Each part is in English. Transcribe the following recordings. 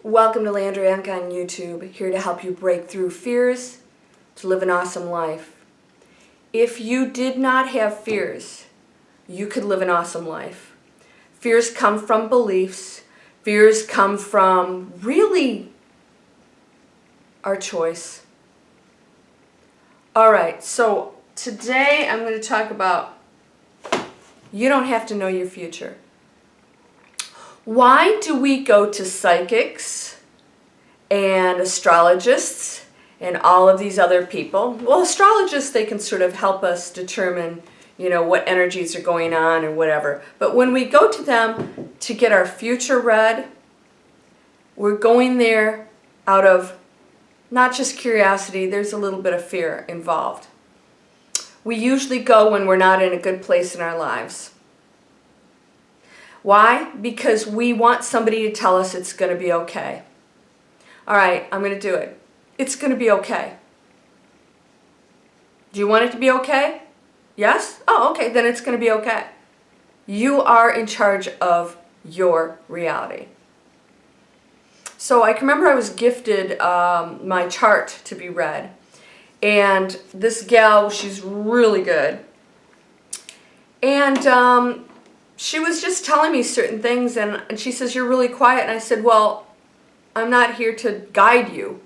Welcome to Landry Enke on YouTube, here to help you break through fears to live an awesome life. If you did not have fears, you could live an awesome life. Fears come from beliefs. Fears come from really our choice. Alright, so today I'm going to talk about you don't have to know your future. Why do we go to psychics and astrologists and all of these other people? Well, astrologists, they can sort of help us determine, what energies are going on and whatever. But when we go to them to get our future read, we're going there out of not just curiosity, there's a little bit of fear involved. We usually go when we're not in a good place in our lives. Why? Because we want somebody to tell us it's going to be okay. All right, I'm going to do it. It's going to be okay. Do you want it to be okay? Yes? Oh, okay, then it's going to be okay. You are in charge of your reality. So I can remember I was gifted my chart to be read. And this gal, she's really good. And she was just telling me certain things, and she says, "You're really quiet." And I said, "Well, I'm not here to guide you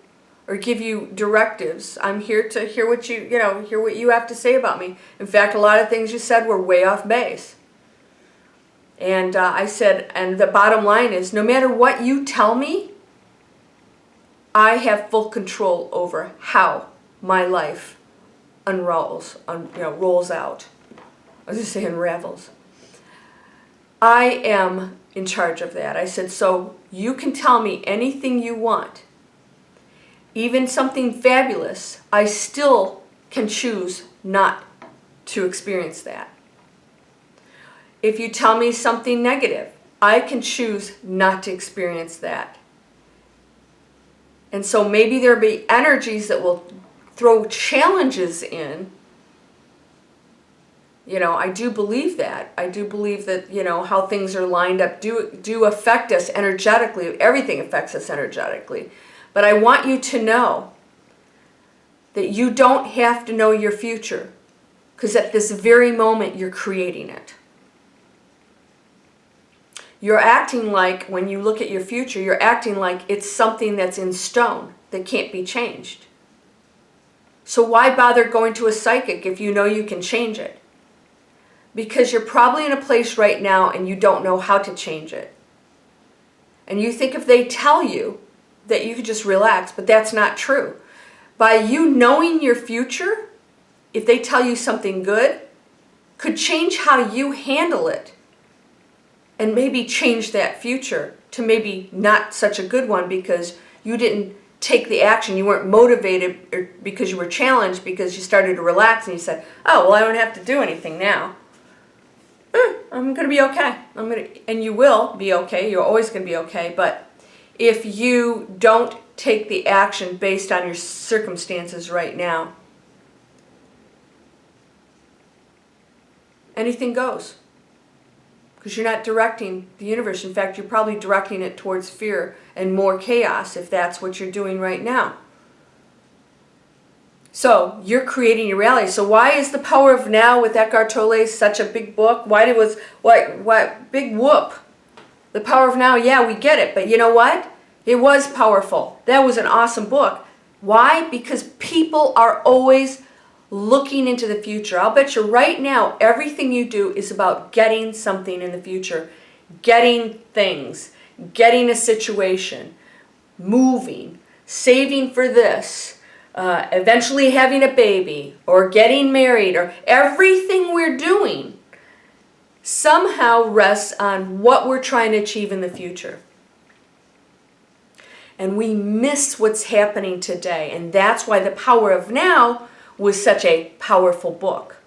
or give you directives. I'm here to hear what hear what you have to say about me. In fact, a lot of things you said were way off base." And I said, and the bottom line is, no matter what you tell me, I have full control over how my life rolls out. I was going to say unravels. I am in charge of that. I said, so you can tell me anything you want, even something fabulous. I still can choose not to experience that. If you tell me something negative, I can choose not to experience that. And so maybe there'll be energies that will throw challenges in. I do believe that. I do believe that, how things are lined up do affect us energetically. Everything affects us energetically. But I want you to know that you don't have to know your future, because at this very moment you're creating it. You're acting like, when you look at your future, you're acting like it's something that's in stone that can't be changed. So why bother going to a psychic if you know you can change it? Because you're probably in a place right now and you don't know how to change it. And you think if they tell you that you could just relax, but that's not true. By you knowing your future, if they tell you something good, could change how you handle it. And maybe change that future to maybe not such a good one because you didn't take the action. You weren't motivated or because you were challenged, because you started to relax and you said, oh, well, I don't have to do anything now. I'm going to be okay. And you will be okay. You're always going to be okay. But if you don't take the action based on your circumstances right now, anything goes. Because you're not directing the universe. In fact, you're probably directing it towards fear and more chaos if that's what you're doing right now. So you're creating your reality. So why is The Power of Now with Eckhart Tolle such a big book? What big whoop? The Power of Now, yeah, we get it. But you know what? It was powerful. That was an awesome book. Why? Because people are always looking into the future. I'll bet you right now everything you do is about getting something in the future, getting things, getting a situation, moving, saving for this, eventually having a baby or getting married, or everything we're doing somehow rests on what we're trying to achieve in the future. And we miss what's happening today. And that's why The Power of Now was such a powerful book.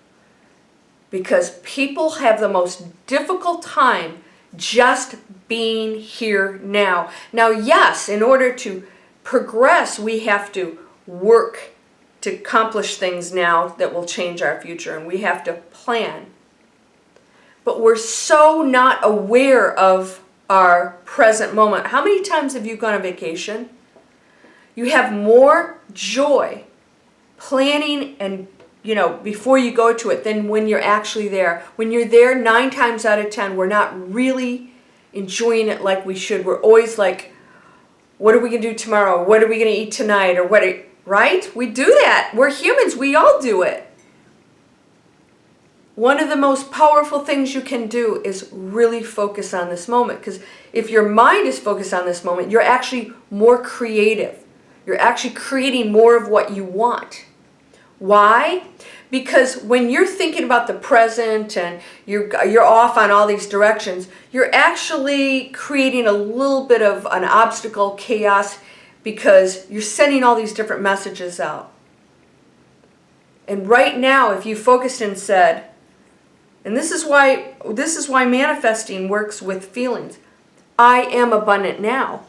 Because people have the most difficult time just being here now. Now, yes, in order to progress, we have to work to accomplish things now that will change our future, and we have to plan. But we're so not aware of our present moment. How many times have you gone on vacation? You have more joy planning and, before you go to it than when you're actually there. When you're there, 9 times out of 10, we're not really enjoying it like we should. We're always like, what are we going to do tomorrow? What are we going to eat tonight? Or right? We do that. We're humans. We all do it. One of the most powerful things you can do is really focus on this moment. Because if your mind is focused on this moment, you're actually more creative. You're actually creating more of what you want. Why? Because when you're thinking about the present and you're off on all these directions, you're actually creating a little bit of an obstacle, chaos, because you're sending all these different messages out. And right now, if you focused and said, and this is why manifesting works with feelings, I am abundant now.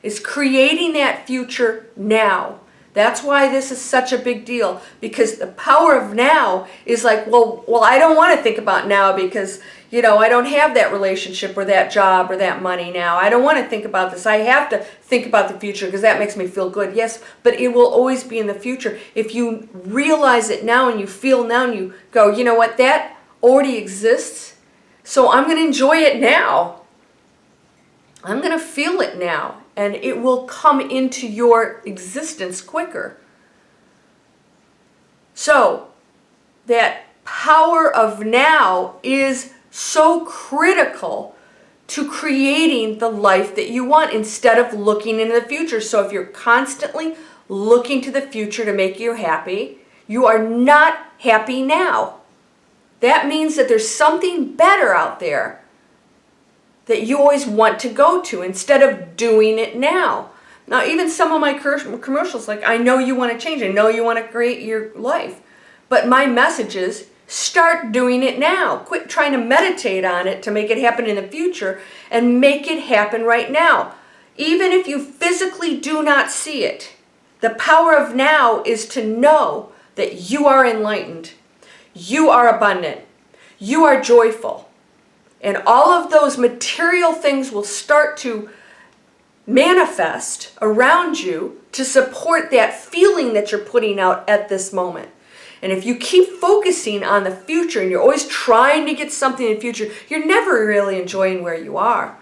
Is creating that future now. That's why this is such a big deal, because the power of now is like, well, I don't want to think about now because, I don't have that relationship or that job or that money now. I don't want to think about this. I have to think about the future because that makes me feel good. Yes, but it will always be in the future. If you realize it now and you feel now and you go, you know what, that already exists, so I'm going to enjoy it now. I'm going to feel it now, and it will come into your existence quicker. So, that power of now is so critical to creating the life that you want instead of looking into the future. So if you're constantly looking to the future to make you happy, you are not happy now. That means that there's something better out there that you always want to go to instead of doing it now. Now, even some of my commercials, like, I know you want to change, I know you want to create your life, but my message is, start doing it now. Quit trying to meditate on it to make it happen in the future and make it happen right now. Even if you physically do not see it, the power of now is to know that you are enlightened, you are abundant, you are joyful. And all of those material things will start to manifest around you to support that feeling that you're putting out at this moment. And if you keep focusing on the future and you're always trying to get something in the future, you're never really enjoying where you are.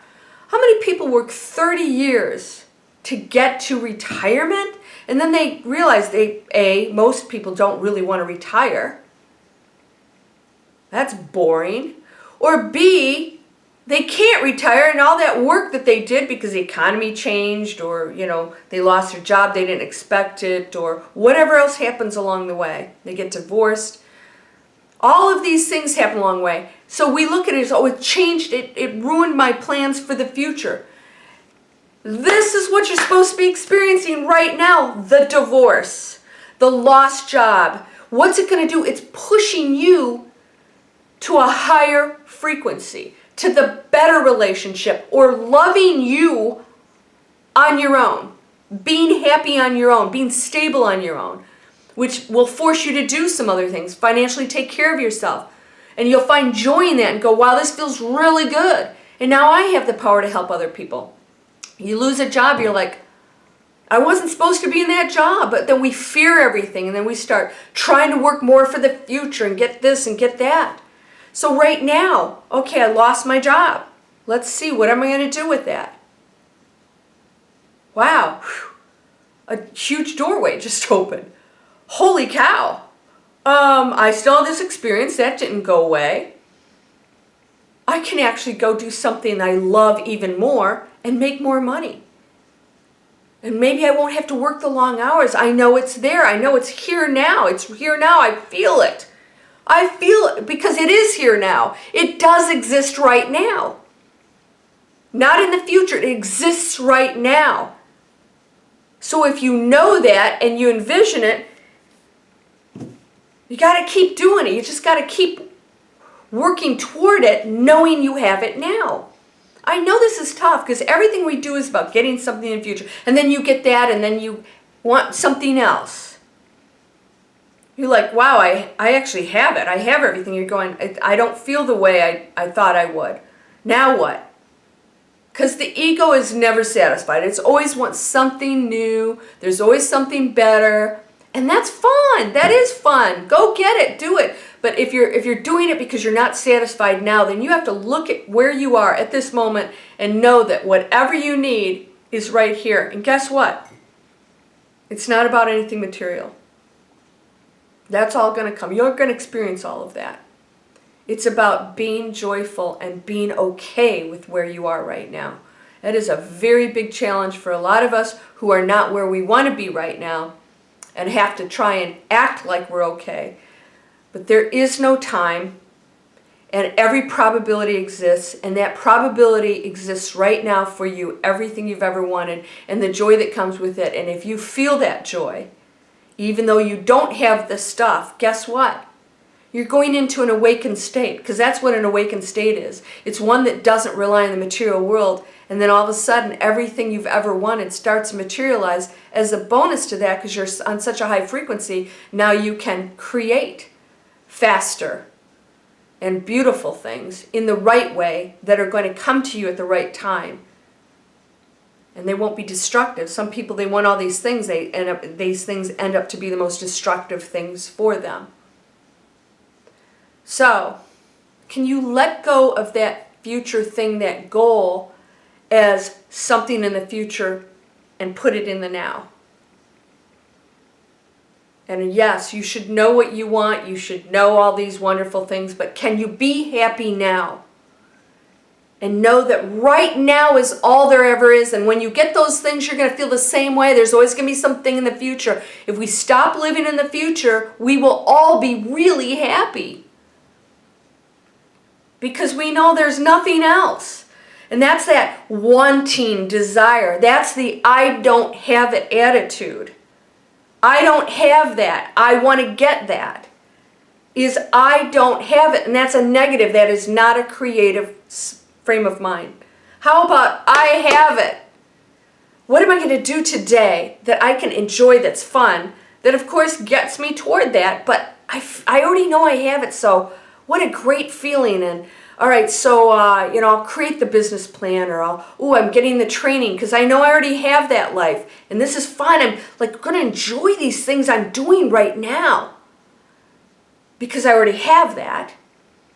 How many people work 30 years to get to retirement? And then they realize most people don't really want to retire. That's boring. Or B, they can't retire, and all that work that they did because the economy changed, or they lost their job, they didn't expect it, or whatever else happens along the way. They get divorced. All of these things happen along the way. So we look at it as, it changed, it ruined my plans for the future. This is what you're supposed to be experiencing right now. The divorce, the lost job. What's it going to do? It's pushing you to a higher frequency, to the better relationship, or loving you on your own, being happy on your own, being stable on your own, which will force you to do some other things, financially take care of yourself. And you'll find joy in that and go, wow, this feels really good. And now I have the power to help other people. You lose a job, you're like, I wasn't supposed to be in that job, but then we fear everything, and then we start trying to work more for the future and get this and get that. So right now, okay, I lost my job. Let's see, what am I going to do with that? Wow, a huge doorway just opened. Holy cow. I still have this experience, that didn't go away. I can actually go do something I love even more and make more money. And maybe I won't have to work the long hours. I know it's there. I know it's here now. It's here now. I feel it. I feel it because it is here now. It does exist right now. Not in the future. It exists right now. So if you know that and you envision it, you got to keep doing it. You just got to keep working toward it, knowing you have it now. I know this is tough because everything we do is about getting something in the future. And then you get that and then you want something else. You're like, wow, I actually have it. I have everything. You're going, I don't feel the way I thought I would. Now what? Because the ego is never satisfied. It's always wants something new. There's always something better. And that's fun. That is fun. Go get it. Do it. But if you're doing it because you're not satisfied now, then you have to look at where you are at this moment and know that whatever you need is right here. And guess what? It's not about anything material. That's all going to come. You're going to experience all of that. It's about being joyful and being okay with where you are right now. That is a very big challenge for a lot of us who are not where we want to be right now and have to try and act like we're okay. But there is no time, and every probability exists, and that probability exists right now for you, everything you've ever wanted, and the joy that comes with it. And if you feel that joy, even though you don't have the stuff, guess what? You're going into an awakened state, because that's what an awakened state is. It's one that doesn't rely on the material world, and then all of a sudden everything you've ever wanted starts to materialize. As a bonus to that, because you're on such a high frequency, now you can create faster and beautiful things in the right way that are going to come to you at the right time. And they won't be destructive. Some people, they want all these things, these things end up to be the most destructive things for them. So, can you let go of that future thing, that goal, as something in the future and put it in the now? And yes, you should know what you want. You should know all these wonderful things. But can you be happy now? And know that right now is all there ever is. And when you get those things, you're going to feel the same way. There's always going to be something in the future. If we stop living in the future, we will all be really happy. Because we know there's nothing else. And that's that wanting desire. That's the I don't have it attitude. I don't have that. I want to get that. Is I don't have it. And that's a negative. That is not a creative frame of mind. How about I have it? What am I going to do today that I can enjoy, that's fun, that of course gets me toward that, but I already know I have it, so what a great feeling. And all right, so I'll create the business plan, or I'm getting the training because I know I already have that life, and this is fun. I'm like going to enjoy these things I'm doing right now because I already have that.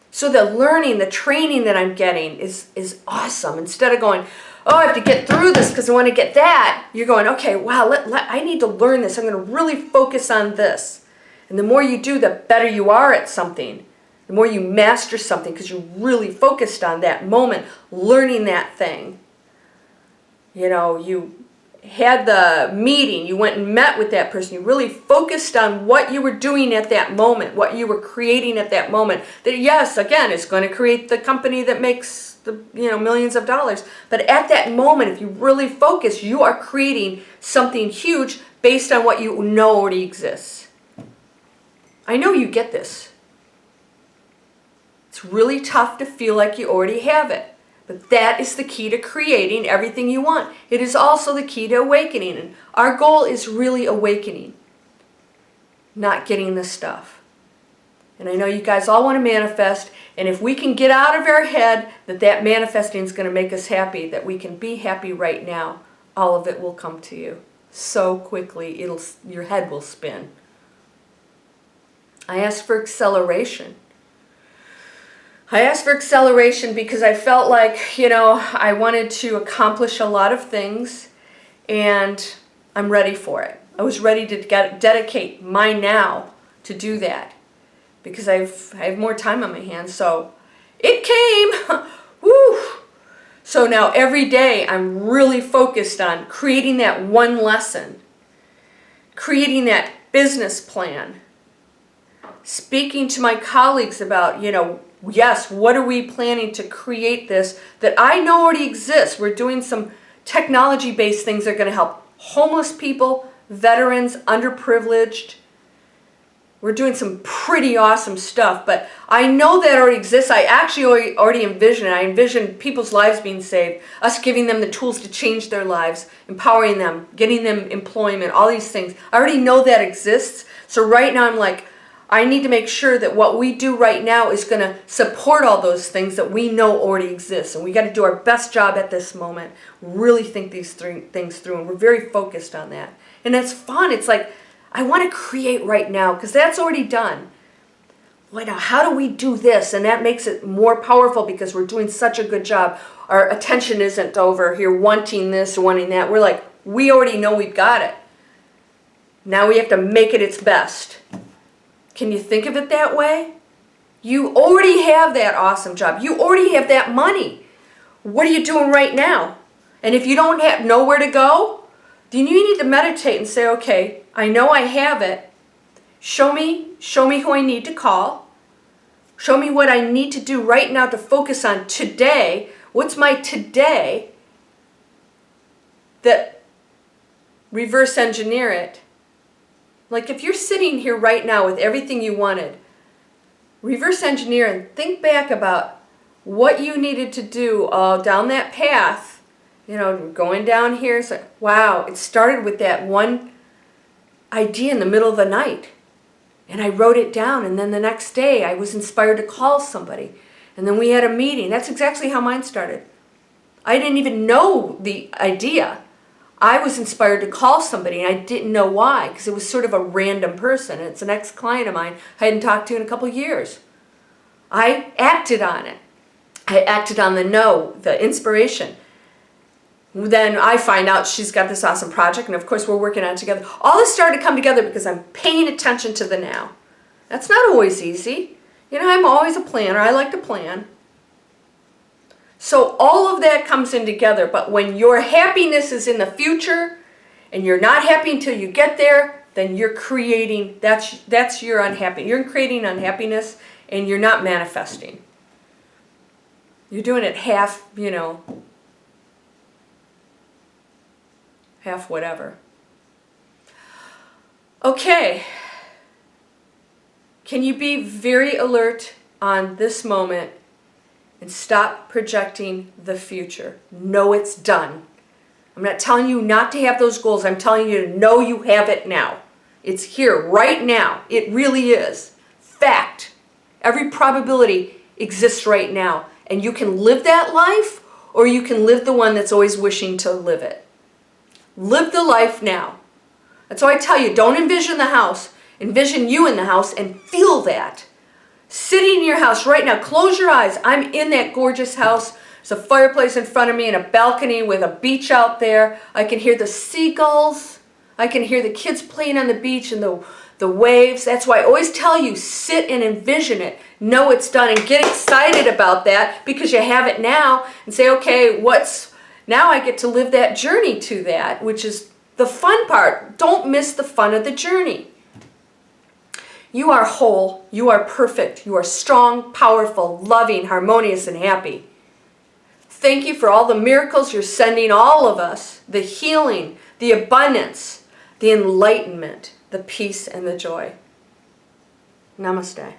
So the learning, the training that I'm getting is awesome. Instead of going, I have to get through this because I want to get that, you're going, okay, wow, I need to learn this. I'm going to really focus on this. And the more you do, the better you are at something. The more you master something because you're really focused on that moment, learning that thing. You had the meeting, you went and met with that person, you really focused on what you were doing at that moment, what you were creating at that moment. That, yes, again, is going to create the company that makes the millions of dollars. But at that moment, if you really focus, you are creating something huge based on what you know already exists. I know you get this. It's really tough to feel like you already have it. But that is the key to creating everything you want. It is also the key to awakening. And our goal is really awakening, not getting the stuff. And I know you guys all want to manifest. And if we can get out of our head that manifesting is going to make us happy, that we can be happy right now, all of it will come to you so quickly. Your head will spin. I asked for acceleration. I asked for acceleration because I felt like, I wanted to accomplish a lot of things, and I'm ready for it. I was ready to dedicate my now to do that because I have more time on my hands. So it came. Woo! So now every day I'm really focused on creating that one lesson, creating that business plan, speaking to my colleagues about, yes, what are we planning to create this that I know already exists? We're doing some technology-based things that are going to help homeless people, veterans, underprivileged. We're doing some pretty awesome stuff, but I know that already exists. I actually already envision it. I envision people's lives being saved, us giving them the tools to change their lives, empowering them, getting them employment, all these things. I already know that exists. So right now I'm like, I need to make sure that what we do right now is going to support all those things that we know already exist. And we got to do our best job at this moment, really think these things through. And we're very focused on that. And it's fun. It's like, I want to create right now because that's already done. Well, now, how do we do this? And that makes it more powerful because we're doing such a good job. Our attention isn't over here wanting this or wanting that. We're like, we already know we've got it. Now we have to make it its best. Can you think of it that way? You already have that awesome job. You already have that money. What are you doing right now? And if you don't have nowhere to go, then you need to meditate and say, okay, I know I have it. Show me who I need to call. Show me what I need to do right now to focus on today. What's my today? That reverse engineer it. Like if you're sitting here right now with everything you wanted, reverse engineer and think back about what you needed to do down that path. You know, going down here, it's like, wow, it started with that one idea in the middle of the night. And I wrote it down, and then the next day I was inspired to call somebody. And then we had a meeting. That's exactly how mine started. I didn't even know the idea. I was inspired to call somebody, and I didn't know why, because it was sort of a random person. It's an ex-client of mine I hadn't talked to in a couple of years. I acted on it. I acted on the inspiration. Then I find out she's got this awesome project, and of course we're working on it together. All this started to come together because I'm paying attention to the now. That's not always easy. You know, I'm always a planner. I like to plan. So all of that comes in together, but when your happiness is in the future and you're not happy until you get there, then you're creating, that's your unhappiness. You're creating unhappiness and you're not manifesting. You're doing it half, you know, half whatever. Okay. Can you be very alert on this moment and stop projecting the future? Know it's done. I'm not telling you not to have those goals. I'm telling you to know you have it now. It's here right now. It really is. Fact. Every probability exists right now. And you can live that life, or you can live the one that's always wishing to live it. Live the life now. That's why I tell you, don't envision the house. Envision you in the house and feel that. Sitting in your house right now, close your eyes. I'm in that gorgeous house. There's a fireplace in front of me and a balcony with a beach out there. I can hear the seagulls. I can hear the kids playing on the beach and the waves. That's why I always tell you, sit and envision it. Know it's done and get excited about that because you have it now and say, okay, now I get to live that journey to that, which is the fun part. Don't miss the fun of the journey. You are whole, you are perfect, you are strong, powerful, loving, harmonious, and happy. Thank you for all the miracles you're sending all of us, the healing, the abundance, the enlightenment, the peace, and the joy. Namaste.